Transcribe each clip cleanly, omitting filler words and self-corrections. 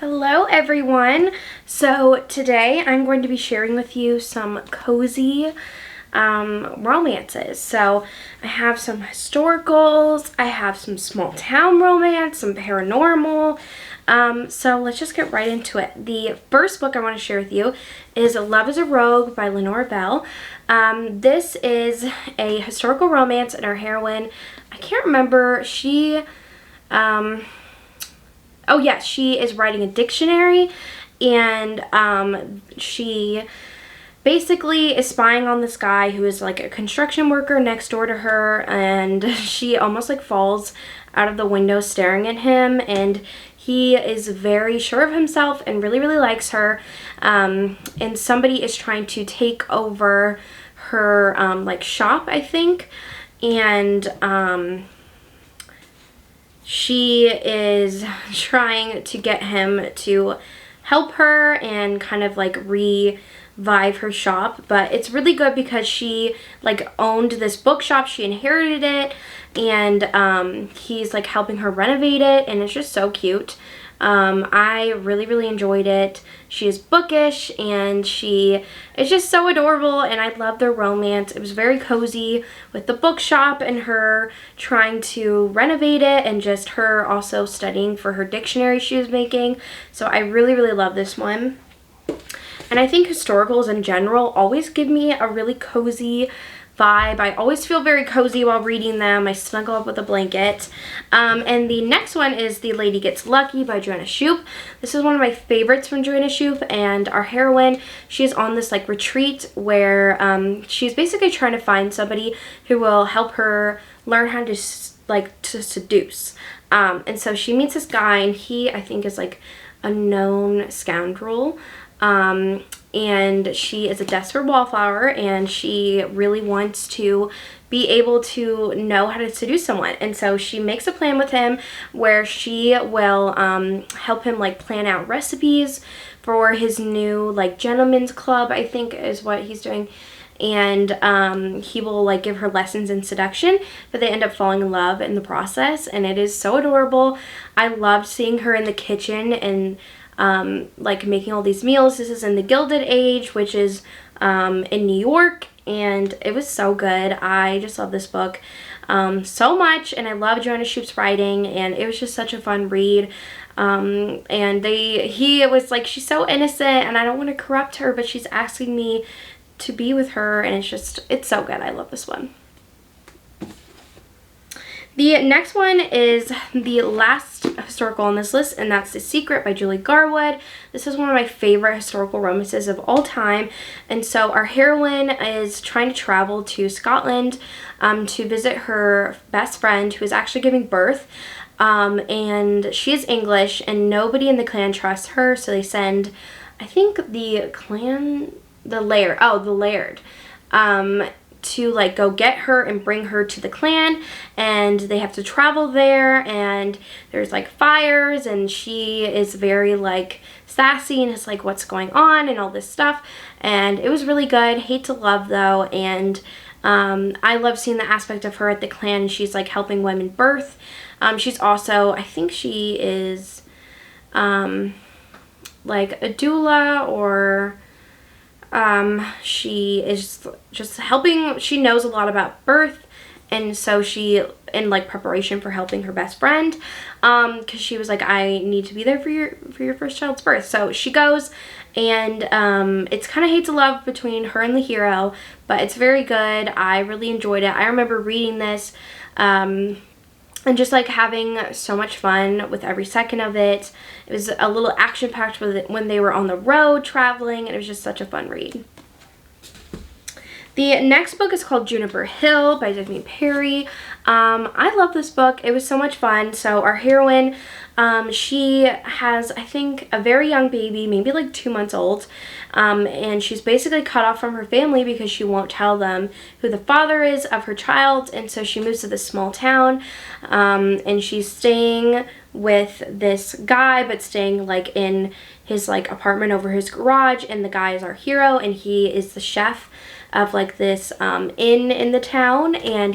Hello everyone. So today I'm going to be sharing with you some cozy romances. So I have some historicals, I have some small town romance, some paranormal. So let's just get right into it. The first book I want to share with you is Love is a Rogue by Lenore Bell. This is a historical romance, and our heroine, I can't remember, oh yes, she is writing a dictionary, and she basically is spying on this guy who is like a construction worker next door to her, and she almost like falls out of the window staring at him, and he is very sure of himself and really likes her, and somebody is trying to take over her like shop, I think, and she is trying to get him to help her and kind of like revive her shop. But it's really good because she like owned this bookshop, she inherited it, and he's like helping her renovate it, and it's just so cute. I really enjoyed it. She is bookish and she is just so adorable, and I love their romance. It was very cozy with the bookshop and her trying to renovate it, and just her also studying for her dictionary she was making. So I really love this one. And I think historicals in general always give me a really cozy vibe. I always feel very cozy while reading them. I snuggle up with a blanket. And the next one is The Lady Gets Lucky by Joanna Shupe. This is one of my favorites from Joanna Shupe, and our heroine, she's on this like retreat where she's basically trying to find somebody who will help her learn how to seduce. And so she meets this guy, and he, I think, is like a known scoundrel. And she is a desperate wallflower, and she really wants to be able to know how to seduce someone. And so she makes a plan with him where she will help him like plan out recipes for his new like gentleman's club, I think is what he's doing. And he will like give her lessons in seduction, but they end up falling in love in the process, and it is so adorable. I loved seeing her in the kitchen and like making all these meals. This is in the Gilded Age, which is in New York, and it was so good. I just love this book so much, and I love Joanna Shupe's writing, and it was just such a fun read. And he was like, she's so innocent and I don't want to corrupt her, but she's asking me to be with her, and it's so good. I love this one. The next one is the last historical on this list, and that's The Secret by Julie Garwood. This is one of my favorite historical romances of all time. And so our heroine is trying to travel to Scotland to visit her best friend who is actually giving birth. And she is English, and nobody in the clan trusts her, so they send, I think the laird, to like go get her and bring her to the clan, and they have to travel there, and there's like fires, and she is very like sassy and is like, what's going on and all this stuff. And it was really good. Hate to love though, and I love seeing the aspect of her at the clan. She's like helping women birth. She's also, I think she is like a doula, or she is just helping. She knows a lot about birth, and so she, in like preparation for helping her best friend, because she was like, I need to be there for your first child's birth. So she goes, and it's kind of hate to love between her and the hero, but it's very good. I really enjoyed it. I remember reading this and just like having so much fun with every second of it. It was a little action-packed with it when they were on the road traveling, and it was just such a fun read. The next book is called Juniper Hill by Daphne Perry. I love this book. It was so much fun. So our heroine, she has, I think, a very young baby, maybe like 2 months old, and she's basically cut off from her family because she won't tell them who the father is of her child. And so she moves to this small town, and she's staying with this guy, but staying like in his like apartment over his garage, and the guy is our hero, and he is the chef of like this inn in the town, and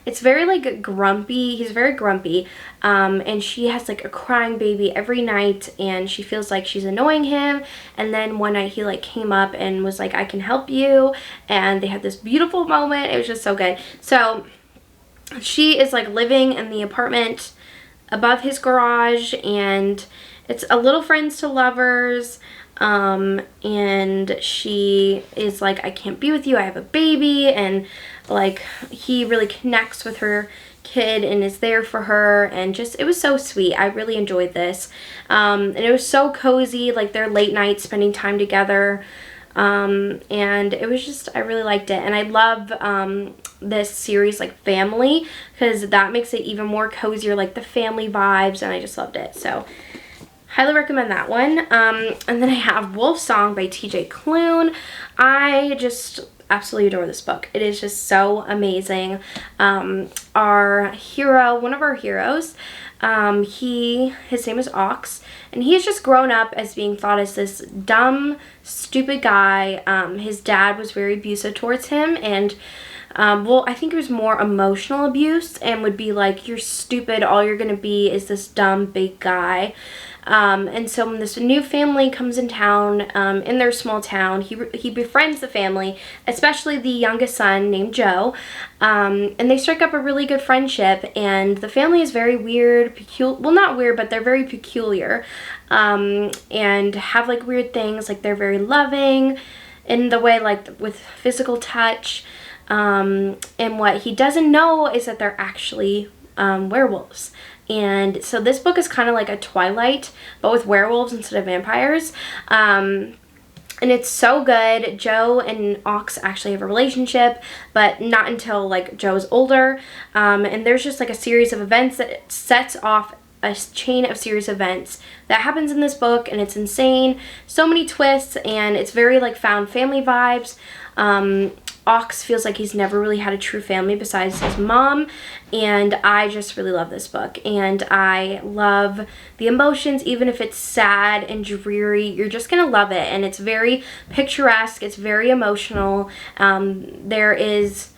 it's very like grumpy. He's very grumpy, and she has like a crying baby every night, and she feels like she's annoying him. And then one night he like came up and was like, I can help you, and they had this beautiful moment. It was just so good. So she is like living in the apartment above his garage, and it's a little friends to lovers, and she is like, I can't be with you, I have a baby, and like he really connects with her kid and is there for her, and just, it was so sweet. I really enjoyed this, and it was so cozy, like their late nights spending time together, and it was just, I really liked it. And I love this series like family, because that makes it even more cozier, like the family vibes, and I just loved it. So highly recommend that one. And then I have Wolf Song by TJ Klune. I just absolutely adore this book. It is just so amazing. Our hero, one of our heroes, his name is Ox, and he's just grown up as being thought as this dumb, stupid guy. His dad was very abusive towards him, and well, I think it was more emotional abuse, and would be like, you're stupid, all you're gonna be is this dumb big guy. And so when this new family comes in town, in their small town, he befriends the family, especially the youngest son named Joe, and they strike up a really good friendship. And the family is very weird, well, not weird, but they're very peculiar, and have like weird things, like they're very loving in the way, like with physical touch, and what he doesn't know is that they're actually werewolves. And so this book is kind of like a Twilight, but with werewolves instead of vampires. And it's so good. Joe and Ox actually have a relationship, but not until like Joe's older. And there's just like a series of events that sets off a chain of serious events that happens in this book, and it's insane. So many twists, and it's very like found family vibes. Ox feels like he's never really had a true family besides his mom, and I just really love this book, and I love the emotions. Even if it's sad and dreary, you're just gonna love it, and it's very picturesque, it's very emotional. There is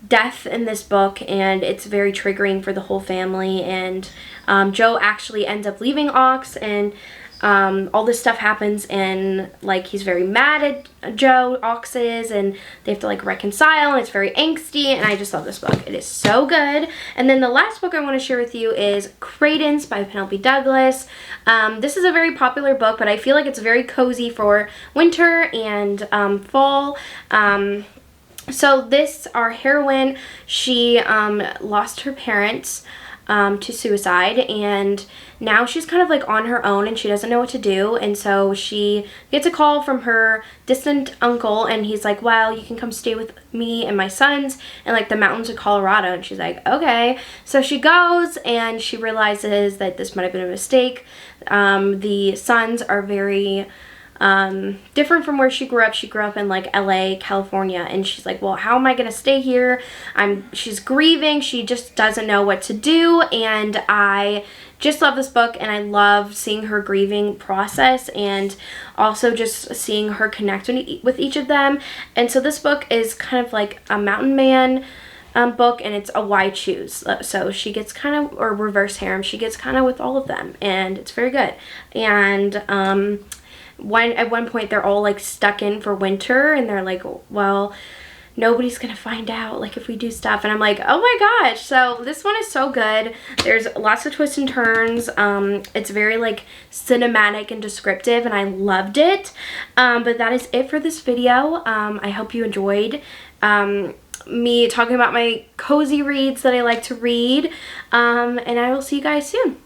death in this book, and it's very triggering for the whole family, and Joe actually ends up leaving Ox, and all this stuff happens, and like he's very mad at Joe, Ox is, and they have to like reconcile, and it's very angsty, and I just love this book. It is so good. And then the last book I want to share with you is Credence by Penelope Douglas. This is a very popular book, but I feel like it's very cozy for winter and fall. So our heroine, she lost her parents to suicide, and now she's kind of like on her own, and she doesn't know what to do. And so she gets a call from her distant uncle, and he's like, well, you can come stay with me and my sons in like the mountains of Colorado. And she's like, okay. So she goes, and she realizes that this might have been a mistake. The sons are very different from where she grew up. She grew up in like LA, California, and she's like, well, how am I gonna stay here? She's grieving, she just doesn't know what to do, and I just love this book, and I love seeing her grieving process, and also just seeing her connect with each of them. And so this book is kind of like a mountain man book, and it's a why choose. So she gets kind of, or reverse harem, she gets kind of with all of them, and it's very good. And at one point they're all like stuck in for winter, and they're like, well, nobody's gonna find out like if we do stuff, and I'm like, oh my gosh. So this one is so good. There's lots of twists and turns. It's very like cinematic and descriptive, and I loved it. But that is it for this video. I hope you enjoyed me talking about my cozy reads that I like to read, and I will see you guys soon.